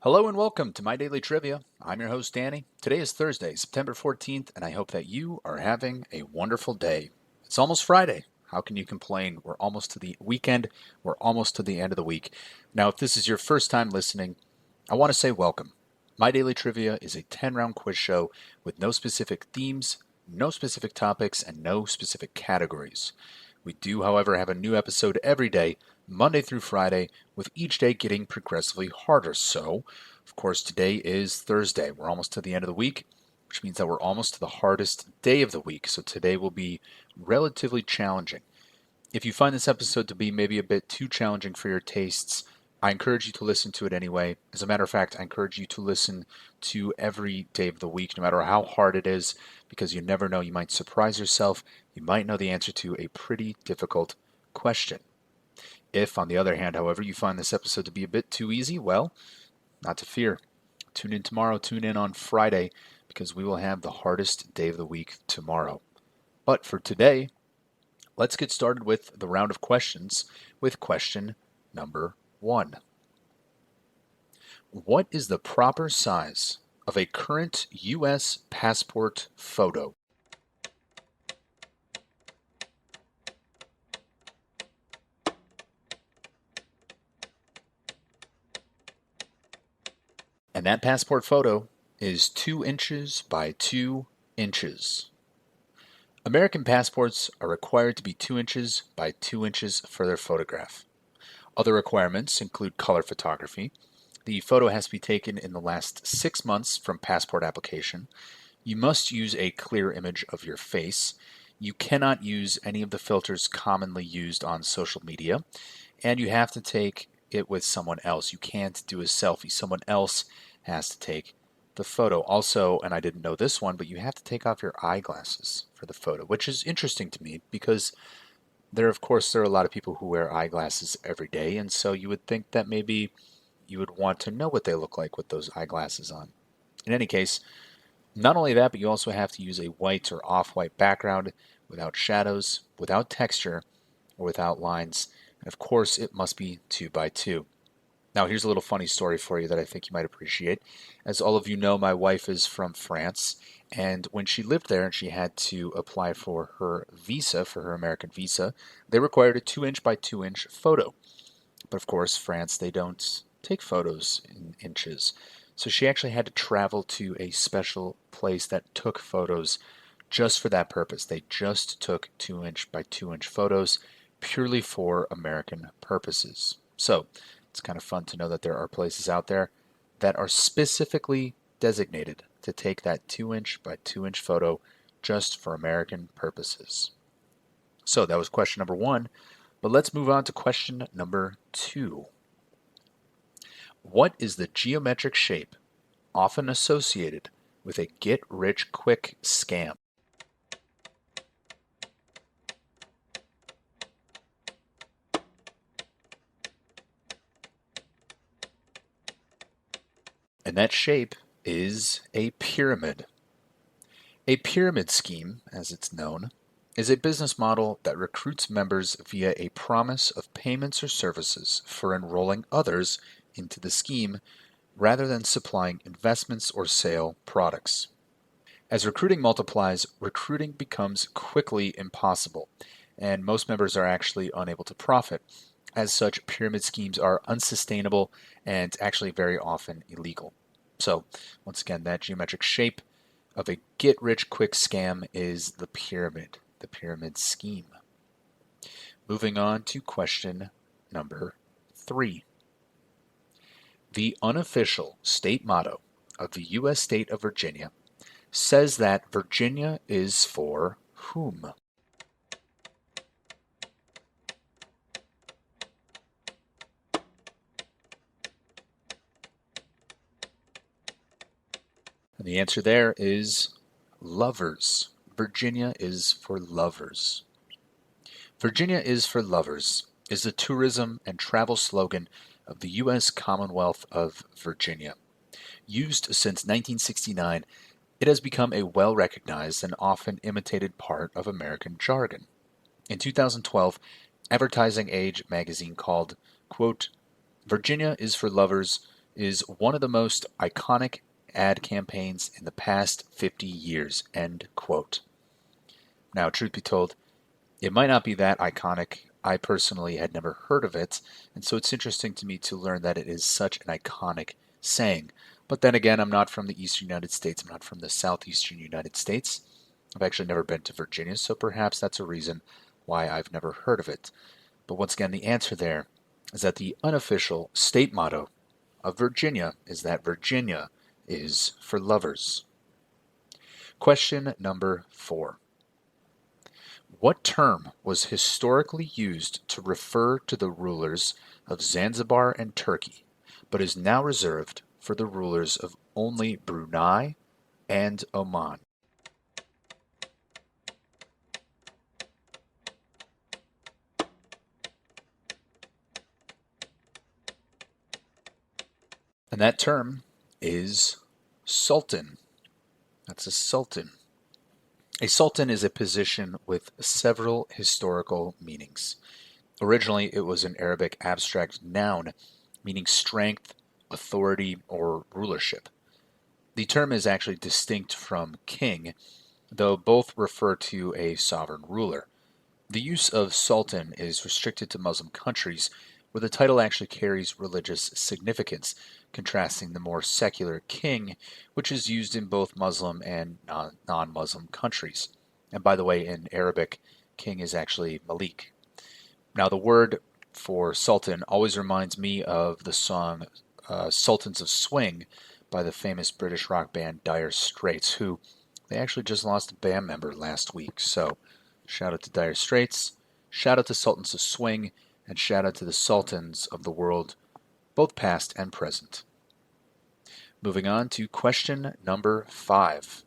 Hello and welcome to My Daily Trivia. I'm your host, Danny. Today is Thursday, September 14th, and I hope that you are having a wonderful day. It's almost Friday. How can you complain? We're almost to the weekend. We're almost to the end of the week. Now, if this is your first time listening, I want to say welcome. My Daily Trivia is a 10-round quiz show with no specific themes, no specific topics, and no specific categories. We do, however, have a new episode every day, Monday through Friday, with each day getting progressively harder. So, of course, today is Thursday. We're almost to the end of the week, which means that we're almost to the hardest day of the week. So today will be relatively challenging. If you find this episode to be maybe a bit too challenging for your tastes, I encourage you to listen to it anyway. As a matter of fact, I encourage you to listen to every day of the week, no matter how hard it is, because you never know, you might surprise yourself. You might know the answer to a pretty difficult question. If, on the other hand, however, you find this episode to be a bit too easy, well, not to fear. Tune in tomorrow, tune in on Friday, because we will have the hardest day of the week tomorrow. But for today, let's get started with the round of questions with question number 1. What is the proper size of a current U.S. passport photo? And that passport photo is 2 inches by 2 inches. American passports are required to be 2 inches by 2 inches for their photograph. Other requirements include color photography. The photo has to be taken in the last 6 months from passport application. You must use a clear image of your face. You cannot use any of the filters commonly used on social media. And you have to take it with someone else. You can't do a selfie. Someone else has to take the photo. Also, and I didn't know this one, but you have to take off your eyeglasses for the photo, which is interesting to me because there are a lot of people who wear eyeglasses every day, and so you would think that maybe you would want to know what they look like with those eyeglasses on. In any case, not only that, but you also have to use a white or off-white background without shadows, without texture, or without lines. And of course, it must be 2 by 2. Now, here's a little funny story for you that I think you might appreciate. As all of you know, my wife is from France, and when she lived there and she had to apply for her visa, for her American visa, they required a 2-inch by 2-inch photo. But of course, France, they don't take photos in inches. So she actually had to travel to a special place that took photos just for that purpose. They just took 2-inch by 2-inch photos purely for American purposes. So it's kind of fun to know that there are places out there that are specifically designated to take that 2-inch by 2-inch photo just for American purposes. So that was question number 1, but let's move on to question number 2. What is the geometric shape often associated with a get-rich-quick scam? And that shape is a pyramid. A pyramid scheme, as it's known, is a business model that recruits members via a promise of payments or services for enrolling others into the scheme rather than supplying investments or sale products. As recruiting multiplies, recruiting becomes quickly impossible, and most members are actually unable to profit. As such, pyramid schemes are unsustainable and actually very often illegal. So, once again, that geometric shape of a get-rich-quick scam is the pyramid scheme. Moving on to question number 3. The unofficial state motto of the U.S. state of Virginia says that Virginia is for whom? And the answer there is lovers. Virginia is for lovers. Virginia is for lovers is the tourism and travel slogan of the U.S. Commonwealth of Virginia. Used since 1969, it has become a well-recognized and often imitated part of American jargon. In 2012, Advertising Age magazine called, quote, Virginia is for lovers is one of the most iconic ad campaigns in the past 50 years, end quote. Now, truth be told, it might not be that iconic. I personally had never heard of it, and so it's interesting to me to learn that it is such an iconic saying. But then again, I'm not from the eastern United States. I'm not from the southeastern United States. I've actually never been to Virginia, so perhaps that's a reason why I've never heard of it. But once again, the answer there is that the unofficial state motto of Virginia is that Virginia is for lovers. Question number 4. What term was historically used to refer to the rulers of Zanzibar and Turkey, but is now reserved for the rulers of only Brunei and Oman? And that term is sultan. That's a sultan. A sultan is a position with several historical meanings. Originally, it was an Arabic abstract noun meaning strength, authority, or rulership. The term is actually distinct from king, though both refer to a sovereign ruler. The use of sultan is restricted to Muslim countries where the title actually carries religious significance, contrasting the more secular king, which is used in both Muslim and non-Muslim countries. And by the way, in Arabic, king is actually Malik. Now, the word for sultan always reminds me of the song Sultans of Swing by the famous British rock band Dire Straits, who they actually just lost a band member last week. So, shout out to Dire Straits, shout out to Sultans of Swing, and shout out to the sultans of the world, both past and present. Moving on to question number 5.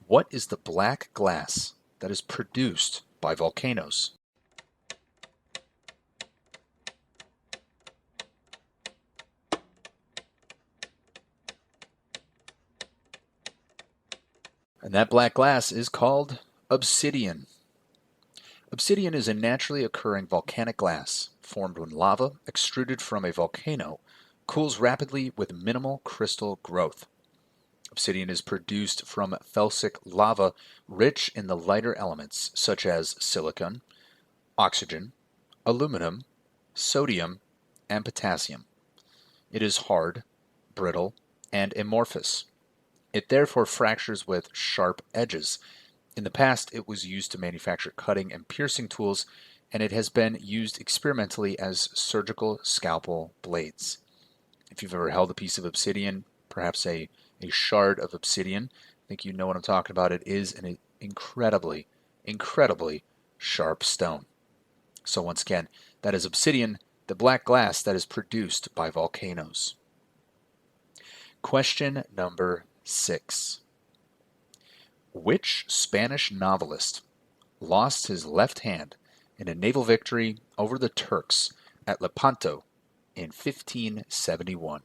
What is the black glass that is produced by volcanoes? And that black glass is called obsidian. Obsidian is a naturally occurring volcanic glass formed when lava extruded from a volcano cools rapidly with minimal crystal growth. Obsidian is produced from felsic lava rich in the lighter elements such as silicon, oxygen, aluminum, sodium, and potassium. It is hard, brittle, and amorphous. It therefore fractures with sharp edges. In the past, it was used to manufacture cutting and piercing tools, and it has been used experimentally as surgical scalpel blades. If you've ever held a piece of obsidian, perhaps a shard of obsidian, I think you know what I'm talking about. It is an incredibly, incredibly sharp stone. So once again, that is obsidian, the black glass that is produced by volcanoes. Question number 6. Which Spanish novelist lost his left hand in a naval victory over the Turks at Lepanto in 1571?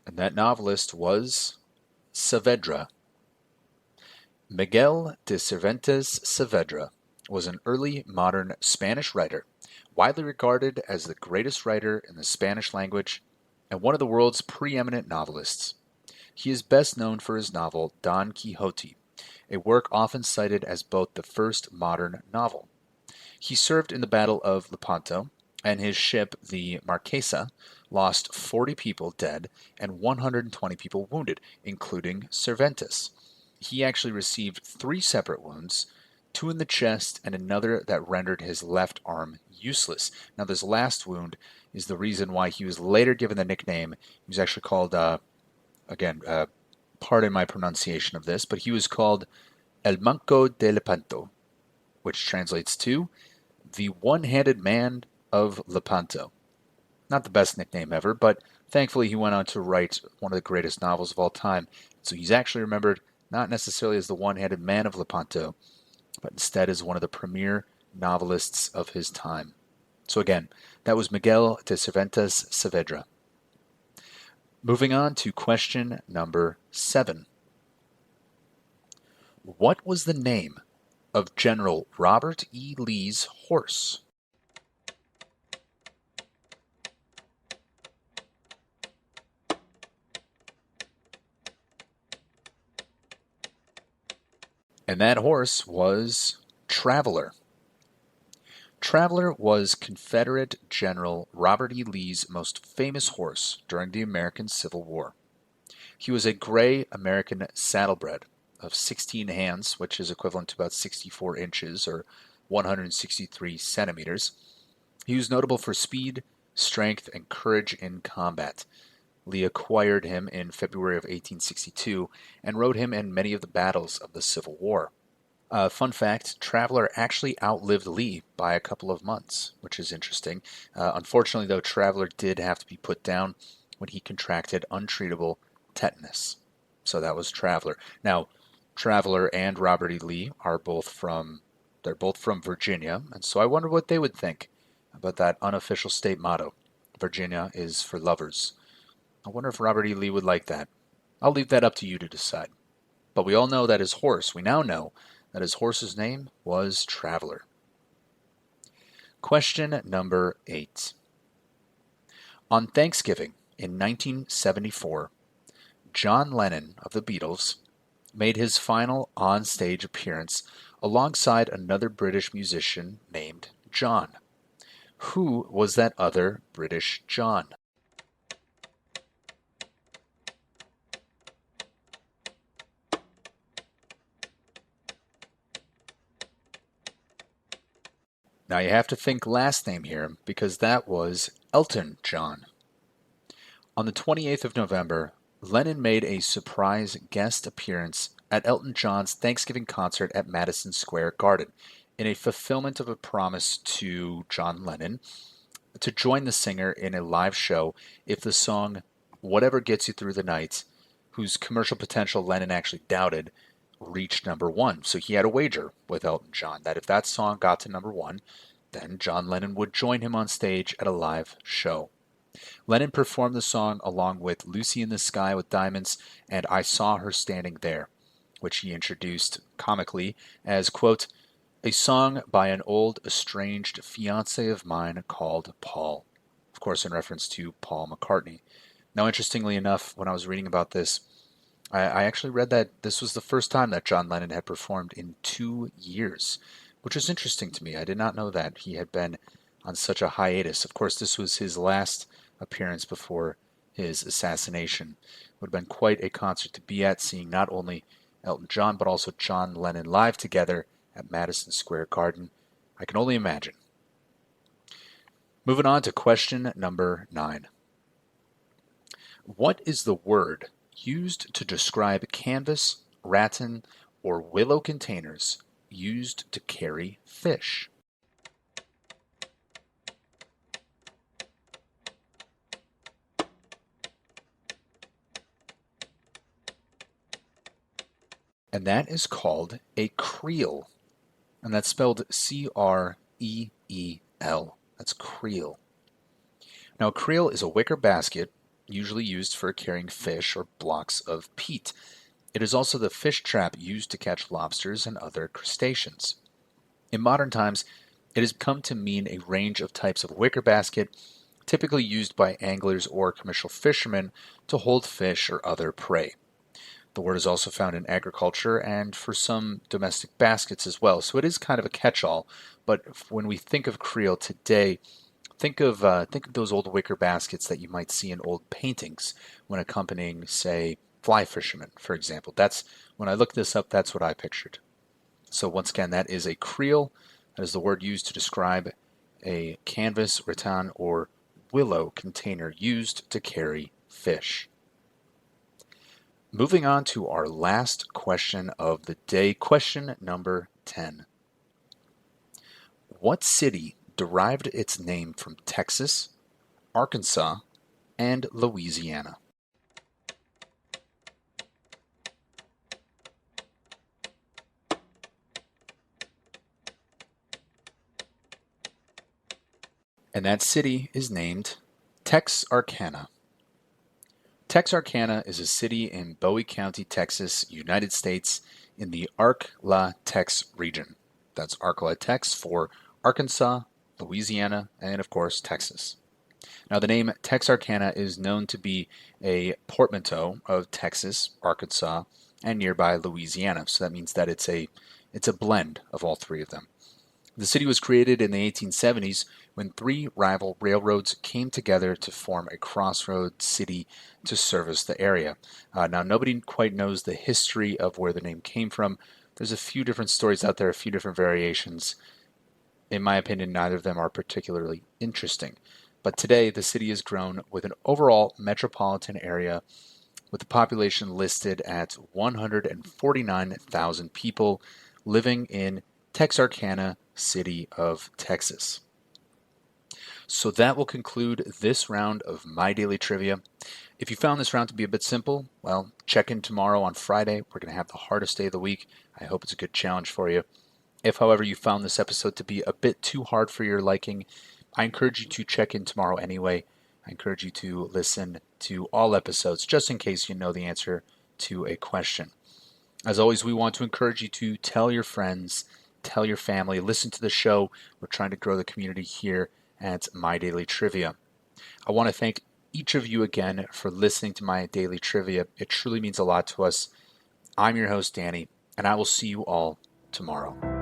And that novelist was Saavedra. Miguel de Cervantes Saavedra was an early modern Spanish writer, widely regarded as the greatest writer in the Spanish language and one of the world's preeminent novelists. He is best known for his novel Don Quixote, a work often cited as both the first modern novel. He served in the Battle of Lepanto, and his ship, the Marquesa, lost 40 people dead and 120 people wounded, including Cervantes. He actually received 3 separate wounds, 2 in the chest and another that rendered his left arm useless. Now, this last wound is the reason why he was later given the nickname. He was actually called, pardon my pronunciation of this, but he was called El Manco de Lepanto, which translates to the one-handed man of Lepanto. Not the best nickname ever, but thankfully he went on to write one of the greatest novels of all time. So he's actually remembered not necessarily as the one-handed man of Lepanto, but instead as one of the premier novelists of his time. So again, that was Miguel de Cervantes Saavedra. Moving on to question number 7. What was the name of General Robert E. Lee's horse? And that horse was Traveler. Traveler was Confederate General Robert E. Lee's most famous horse during the American Civil War. He was a gray American saddlebred of 16 hands, which is equivalent to about 64 inches or 163 centimeters. He was notable for speed, strength, and courage in combat. Lee acquired him in February of 1862 and rode him in many of the battles of the Civil War. Fun fact, Traveler actually outlived Lee by a couple of months, which is interesting. Unfortunately, though, Traveler did have to be put down when he contracted untreatable tetanus. So that was Traveler. Now, Traveler and Robert E. Lee are they're both from Virginia, and so I wonder what they would think about that unofficial state motto. Virginia is for lovers. I wonder if Robert E. Lee would like that. I'll leave that up to you to decide. But we all know that we now know that his horse's name was Traveler. Question number 8. On Thanksgiving in 1974, John Lennon of the Beatles made his final on-stage appearance alongside another British musician named John. Who was that other British John? Now you have to think last name here because that was Elton John. On the 28th of November, Lennon made a surprise guest appearance at Elton John's Thanksgiving concert at Madison Square Garden in a fulfillment of a promise to John Lennon to join the singer in a live show if the song Whatever Gets You Through the Night, whose commercial potential Lennon actually doubted, reached number one. So he had a wager with Elton John that if that song got to number one, then John Lennon would join him on stage at a live show. Lennon performed the song along with Lucy in the Sky with Diamonds and I Saw Her Standing There, which he introduced comically as, quote, a song by an old estranged fiancé of mine called Paul. Of course, in reference to Paul McCartney. Now, interestingly enough, when I was reading about this, I actually read that this was the first time that John Lennon had performed in 2 years, which was interesting to me. I did not know that he had been on such a hiatus. Of course, this was his last appearance before his assassination. It would have been quite a concert to be at, seeing not only Elton John but also John Lennon live together at Madison Square Garden. I can only imagine. Moving on to question number 9. What is the word used to describe canvas, rattan, or willow containers used to carry fish? And that is called a creel. And that's spelled Creel. That's creel. Now, a creel is a wicker basket usually used for carrying fish or blocks of peat. It is also the fish trap used to catch lobsters and other crustaceans. In modern times, it has come to mean a range of types of wicker basket, typically used by anglers or commercial fishermen to hold fish or other prey. The word is also found in agriculture and for some domestic baskets as well, so it is kind of a catch-all. But when we think of creel today, think of those old wicker baskets that you might see in old paintings when accompanying, say, fly fishermen, for example. That's when I looked this up. That's what I pictured. So once again, that is a creel. That is the word used to describe a canvas, rattan, or willow container used to carry fish. Moving on to our last question of the day, question number 10. What city derived its name from Texas, Arkansas, and Louisiana? And that city is named Texarkana. Texarkana is a city in Bowie County, Texas, United States, in the Ark-La-Tex region. That's Ark-La-Tex for Arkansas, Louisiana, and of course, Texas. Now, the name Texarkana is known to be a portmanteau of Texas, Arkansas, and nearby Louisiana. So that means that it's a blend of all three of them. The city was created in the 1870s when three rival railroads came together to form a crossroad city to service the area. Now, nobody quite knows the history of where the name came from. There's a few different stories out there, a few different variations. In my opinion, neither of them are particularly interesting. But today, the city has grown with an overall metropolitan area with the population listed at 149,000 people living in Texarkana City of Texas. So that will conclude this round of My Daily Trivia. If you found this round to be a bit simple, well, check in tomorrow on Friday. We're going to have the hardest day of the week. I hope it's a good challenge for you. If, however, you found this episode to be a bit too hard for your liking, I encourage you to check in tomorrow anyway. I encourage you to listen to all episodes just in case you know the answer to a question. As always, we want to encourage you to tell your friends, tell your family, listen to the show. We're trying to grow the community here at My Daily Trivia. I want to thank each of you again for listening to My Daily Trivia. It truly means a lot to us. I'm your host, Danny, and I will see you all tomorrow.